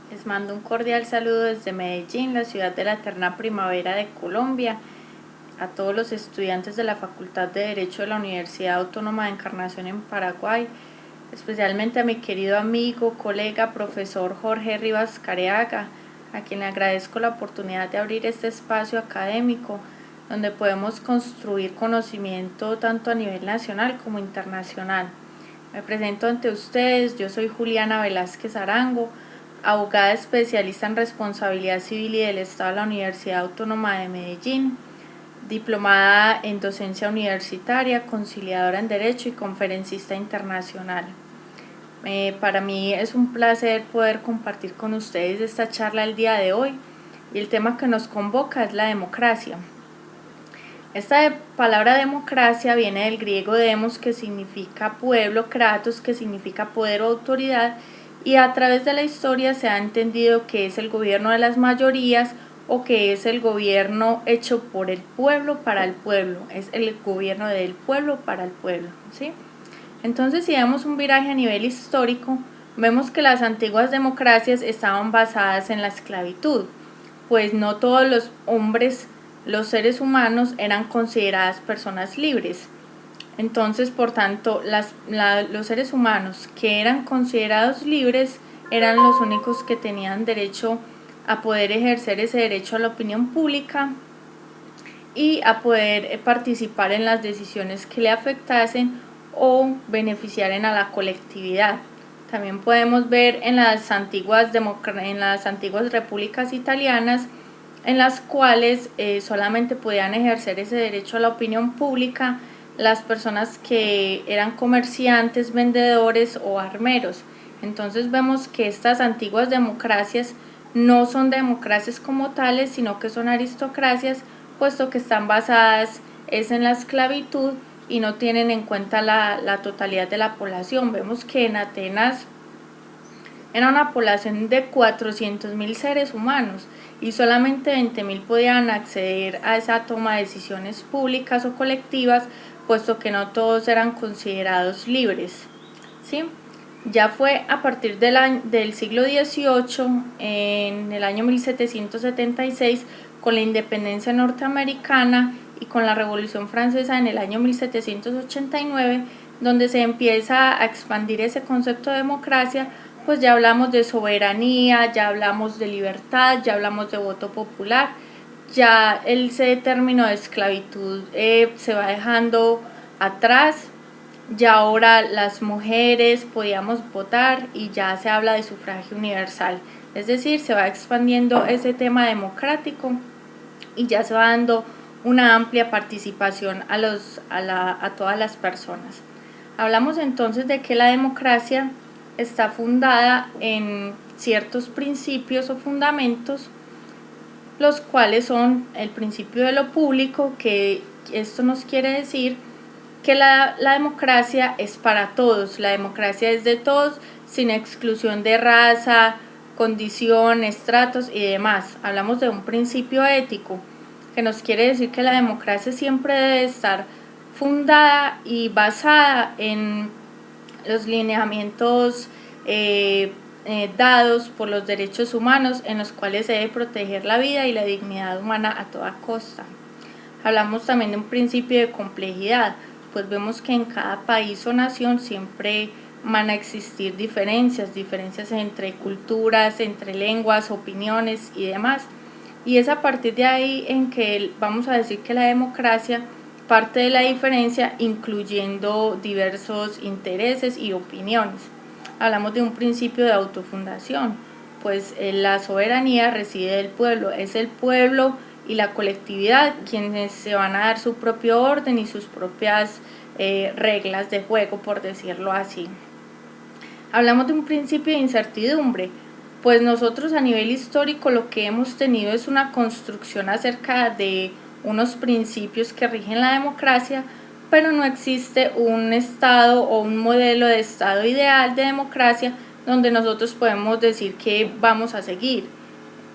Les mando un cordial saludo desde Medellín, la ciudad de la eterna primavera de Colombia, a todos los estudiantes de la Facultad de Derecho de la Universidad Autónoma de Encarnación en Paraguay, especialmente a mi querido amigo, colega, profesor Jorge Rivas Careaga, a quien le agradezco la oportunidad de abrir este espacio académico donde podemos construir conocimiento tanto a nivel nacional como internacional. Me presento ante ustedes, yo soy Juliana Velázquez Arango, abogada especialista en responsabilidad civil y del Estado de la Universidad Autónoma de Medellín, diplomada en docencia universitaria, conciliadora en Derecho y conferencista internacional. Para mí es un placer poder compartir con ustedes esta charla el día de hoy y el tema que nos convoca es la democracia. Esta palabra democracia viene del griego demos, que significa pueblo, kratos, que significa poder o autoridad, y a través de la historia se ha entendido que es el gobierno de las mayorías o que es el gobierno hecho por el pueblo para el pueblo, es el gobierno del pueblo para el pueblo, ¿sí? Entonces, si damos un viraje a nivel histórico, vemos que las antiguas democracias estaban basadas en la esclavitud, pues no todos los hombres, los seres humanos, eran consideradas personas libres. Entonces, por tanto, los seres humanos que eran considerados libres eran los únicos que tenían derecho a poder ejercer ese derecho a la opinión pública y a poder participar en las decisiones que le afectasen o beneficiaran a la colectividad. También podemos ver en las antiguas repúblicas italianas, en las cuales solamente podían ejercer ese derecho a la opinión pública las personas que eran comerciantes, vendedores o armeros. Entonces vemos que estas antiguas democracias no son democracias como tales, sino que son aristocracias, puesto que están basadas en la esclavitud y no tienen en cuenta la totalidad de la población. Vemos que en Atenas era una población de 400.000 seres humanos y solamente 20.000 podían acceder a esa toma de decisiones públicas o colectivas, puesto que no todos eran considerados libres, ¿sí? Ya fue a partir del siglo XVIII, en el año 1776, con la independencia norteamericana y con la Revolución Francesa en el año 1789, donde se empieza a expandir ese concepto de democracia, pues ya hablamos de soberanía, ya hablamos de libertad, ya hablamos de voto popular, ya ese término de esclavitud se va dejando atrás, ya ahora las mujeres podíamos votar y ya se habla de sufragio universal, es decir, se va expandiendo ese tema democrático y ya se va dando una amplia participación a todas las personas. Hablamos entonces de que la democracia está fundada en ciertos principios o fundamentos, los cuales son el principio de lo público, que esto nos quiere decir que la democracia es para todos, la democracia es de todos, sin exclusión de raza, condición, estratos y demás. Hablamos de un principio ético, que nos quiere decir que la democracia siempre debe estar fundada y basada en los lineamientos dados por los derechos humanos, en los cuales se debe proteger la vida y la dignidad humana a toda costa. Hablamos también de un principio de complejidad, pues vemos que en cada país o nación siempre van a existir diferencias entre culturas, entre lenguas, opiniones y demás. Y es a partir de ahí en que vamos a decir que la democracia parte de la diferencia, incluyendo diversos intereses y opiniones. Hablamos de un principio de autofundación, pues la soberanía reside del pueblo, es el pueblo y la colectividad quienes se van a dar su propio orden y sus propias reglas de juego, por decirlo así. Hablamos de un principio de incertidumbre, pues nosotros a nivel histórico lo que hemos tenido es una construcción acerca de unos principios que rigen la democracia, pero no existe un estado o un modelo de estado ideal de democracia donde nosotros podemos decir que vamos a seguir,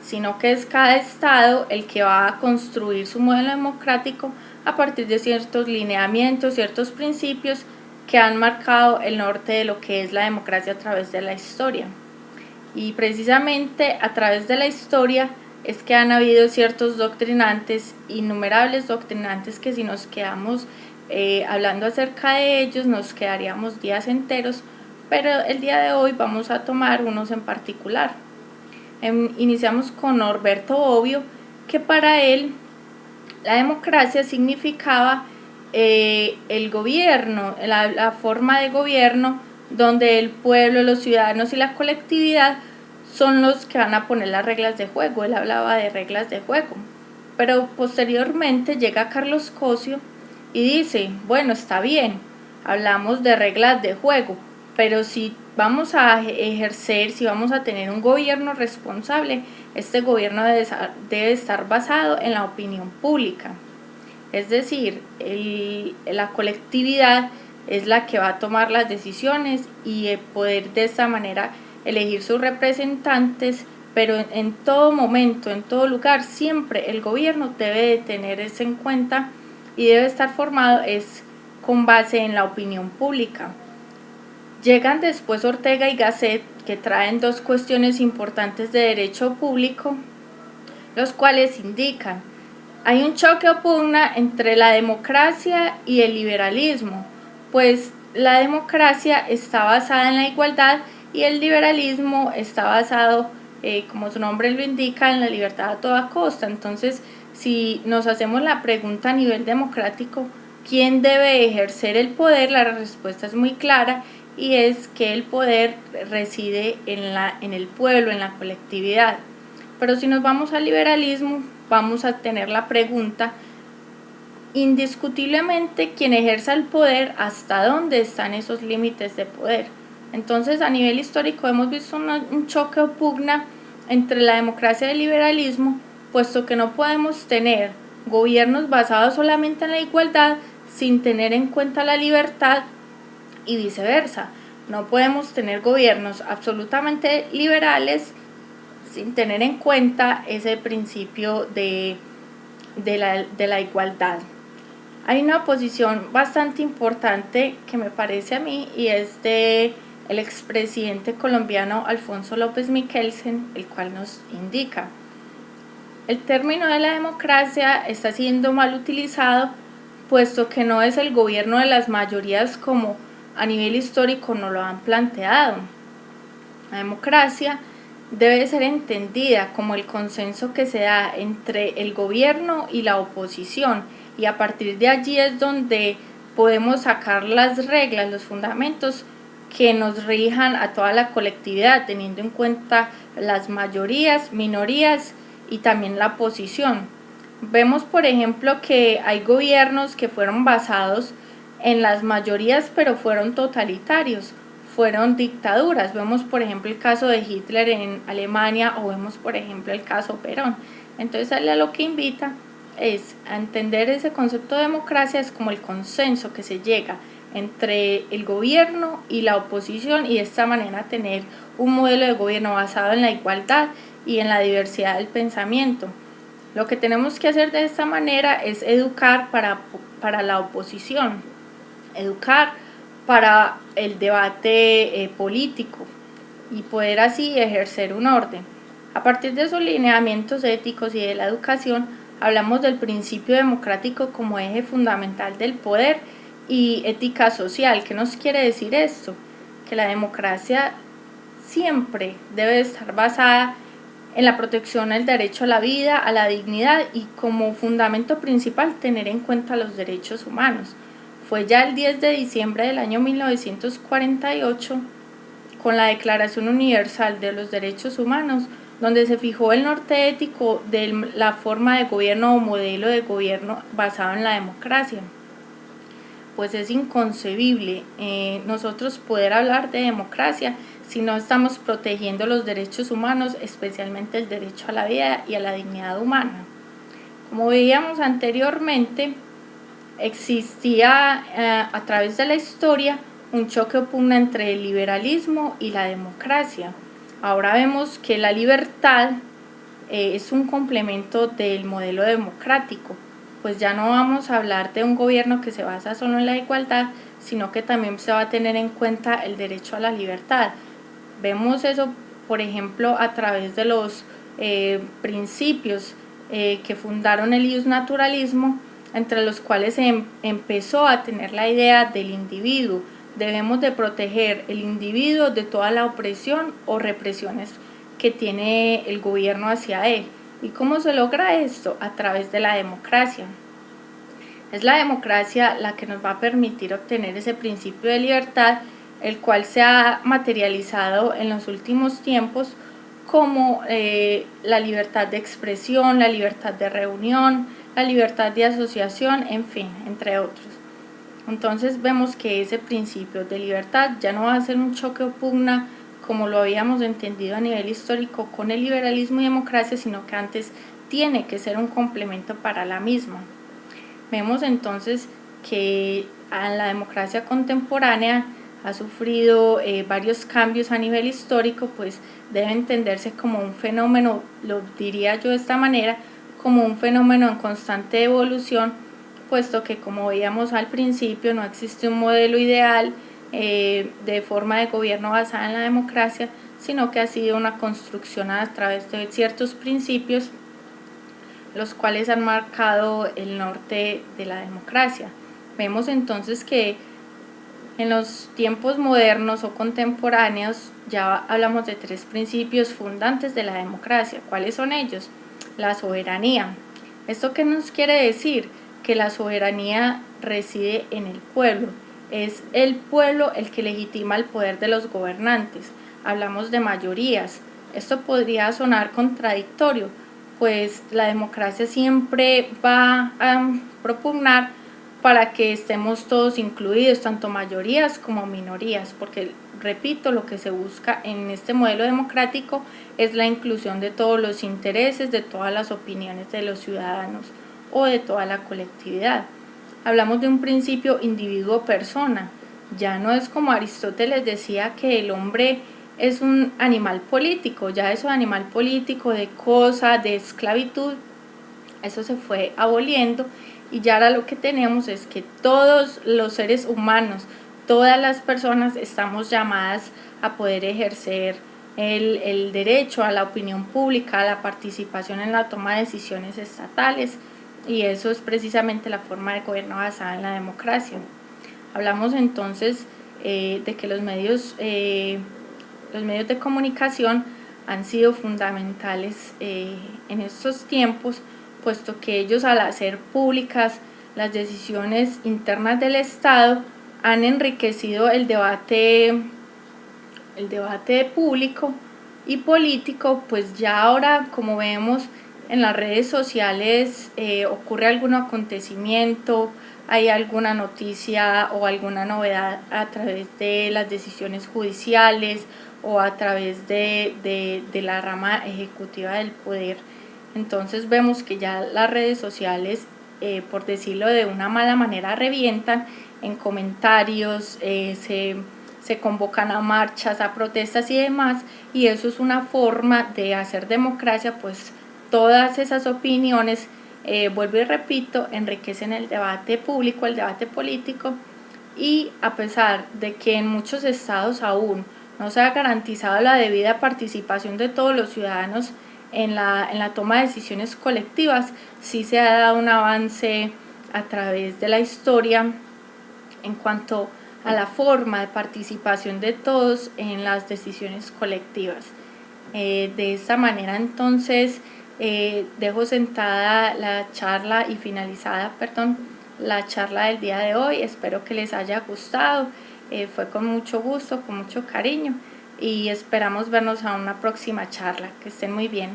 sino que es cada estado el que va a construir su modelo democrático a partir de ciertos lineamientos, ciertos principios que han marcado el norte de lo que es la democracia a través de la historia. Y precisamente a través de la historia es que han habido ciertos doctrinantes, innumerables doctrinantes, que si nos quedamos hablando acerca de ellos nos quedaríamos días enteros, pero el día de hoy vamos a tomar unos en particular. Iniciamos con Norberto Bobbio, que para él la democracia significaba el gobierno, la forma de gobierno donde el pueblo, los ciudadanos y la colectividad son los que van a poner las reglas de juego. Él hablaba de reglas de juego, pero posteriormente llega Carlos Cosio y dice, bueno, está bien, hablamos de reglas de juego, pero si vamos a ejercer, si vamos a tener un gobierno responsable, este gobierno debe estar basado en la opinión pública. Es decir, la colectividad es la que va a tomar las decisiones y poder de esta manera elegir sus representantes, pero en todo momento, en todo lugar, siempre el gobierno debe de tener eso en cuenta y debe estar formado es con base en la opinión pública. Llegan después Ortega y Gasset, que traen dos cuestiones importantes de derecho público, los cuales indican: hay un choque o pugna entre la democracia y el liberalismo, pues la democracia está basada en la igualdad y el liberalismo está basado, como su nombre lo indica, en la libertad a toda costa. Entonces, si nos hacemos la pregunta a nivel democrático, ¿quién debe ejercer el poder? La respuesta es muy clara y es que el poder reside en el pueblo, en la colectividad. Pero si nos vamos al liberalismo, vamos a tener la pregunta: indiscutiblemente, quien ejerza el poder, ¿hasta dónde están esos límites de poder? Entonces, a nivel histórico hemos visto un choque o pugna entre la democracia y el liberalismo, puesto que no podemos tener gobiernos basados solamente en la igualdad sin tener en cuenta la libertad, y viceversa. No podemos tener gobiernos absolutamente liberales sin tener en cuenta ese principio de la igualdad. Hay una oposición bastante importante que me parece a mí, y es de el expresidente colombiano Alfonso López Miquelsen, el cual nos indica: el término de la democracia está siendo mal utilizado, puesto que no es el gobierno de las mayorías como a nivel histórico nos lo han planteado. La democracia debe ser entendida como el consenso que se da entre el gobierno y la oposición, y a partir de allí es donde podemos sacar las reglas, los fundamentos que nos rijan a toda la colectividad, teniendo en cuenta las mayorías, minorías y también la oposición. Vemos, por ejemplo, que hay gobiernos que fueron basados en las mayorías, pero fueron totalitarios, fueron dictaduras. Vemos, por ejemplo, el caso de Hitler en Alemania, o vemos, por ejemplo, el caso Perón. Entonces, a lo que invita es a entender ese concepto de democracia es como el consenso que se llega entre el gobierno y la oposición, y de esta manera tener un modelo de gobierno basado en la igualdad y en la diversidad del pensamiento. Lo que tenemos que hacer de esta manera es educar para la oposición, educar para el debate político, y poder así ejercer un orden. A partir de esos lineamientos éticos y de la educación, hablamos del principio democrático como eje fundamental del poder y ética social. ¿Qué nos quiere decir esto? Que la democracia siempre debe estar basada en la protección del derecho a la vida, a la dignidad, y como fundamento principal tener en cuenta los derechos humanos. Fue ya el 10 de diciembre del año 1948, con la Declaración Universal de los Derechos Humanos, donde se fijó el norte ético de la forma de gobierno o modelo de gobierno basado en la democracia. Pues es inconcebible nosotros poder hablar de democracia si no estamos protegiendo los derechos humanos, especialmente el derecho a la vida y a la dignidad humana. Como veíamos anteriormente, existía a través de la historia un choque o pugna entre el liberalismo y la democracia. Ahora vemos que la libertad es un complemento del modelo democrático, pues ya no vamos a hablar de un gobierno que se basa solo en la igualdad, sino que también se va a tener en cuenta el derecho a la libertad. Vemos eso por ejemplo, a través de los principios que fundaron el iusnaturalismo, entre los cuales se empezó a tener la idea del individuo. Debemos de proteger el individuo de toda la opresión o represiones que tiene el gobierno hacia él. ¿Y cómo se logra esto? A través de la democracia. Es la democracia la que nos va a permitir obtener ese principio de libertad, el cual se ha materializado en los últimos tiempos como la libertad de expresión, la libertad de reunión, la libertad de asociación, en fin, entre otros. Entonces vemos que ese principio de libertad ya no va a ser un choque o pugna como lo habíamos entendido a nivel histórico con el liberalismo y democracia, sino que antes tiene que ser un complemento para la misma. Vemos entonces que la democracia contemporánea ha sufrido varios cambios a nivel histórico, pues debe entenderse como un fenómeno, lo diría yo de esta manera, como un fenómeno en constante evolución, puesto que, como veíamos al principio, no existe un modelo ideal de forma de gobierno basada en la democracia, sino que ha sido una construcción a través de ciertos principios, los cuales han marcado el norte de la democracia. Vemos entonces que en los tiempos modernos o contemporáneos ya hablamos de 3 principios fundantes de la democracia. ¿Cuáles son ellos? La soberanía. ¿Esto qué nos quiere decir? Que la soberanía reside en el pueblo. Es el pueblo el que legitima el poder de los gobernantes. Hablamos de mayorías. Esto podría sonar contradictorio, pues la democracia siempre va a propugnar para que estemos todos incluidos, tanto mayorías como minorías, porque, repito, lo que se busca en este modelo democrático es la inclusión de todos los intereses, de todas las opiniones de los ciudadanos o de toda la colectividad. Hablamos de un principio individuo-persona. Ya no es como Aristóteles decía que el hombre es un animal político, ya eso de animal político, de cosa, de esclavitud, eso se fue aboliendo y ya ahora lo que tenemos es que todos los seres humanos, todas las personas estamos llamadas a poder ejercer el derecho a la opinión pública, a la participación en la toma de decisiones estatales, y eso es precisamente la forma de gobierno basada en la democracia. Hablamos entonces de que los medios de comunicación han sido fundamentales en estos tiempos, puesto que ellos, al hacer públicas las decisiones internas del Estado, han enriquecido el debate público y político. Pues ya ahora, como vemos en las redes sociales, ocurre algún acontecimiento, hay alguna noticia o alguna novedad a través de las decisiones judiciales o a través de la rama ejecutiva del poder. Entonces vemos que ya las redes sociales, por decirlo de una mala manera, revientan en comentarios, se convocan a marchas, a protestas y demás, y eso es una forma de hacer democracia, pues todas esas opiniones, vuelvo y repito, enriquecen el debate público, el debate político, y a pesar de que en muchos estados aún no se ha garantizado la debida participación de todos los ciudadanos en la toma de decisiones colectivas, sí se ha dado un avance a través de la historia en cuanto a la forma de participación de todos en las decisiones colectivas. De esta manera, entonces, dejo sentada la charla y finalizada, la charla del día de hoy. Espero que les haya gustado. Fue con mucho gusto, con mucho cariño, y esperamos vernos a una próxima charla. Que estén muy bien.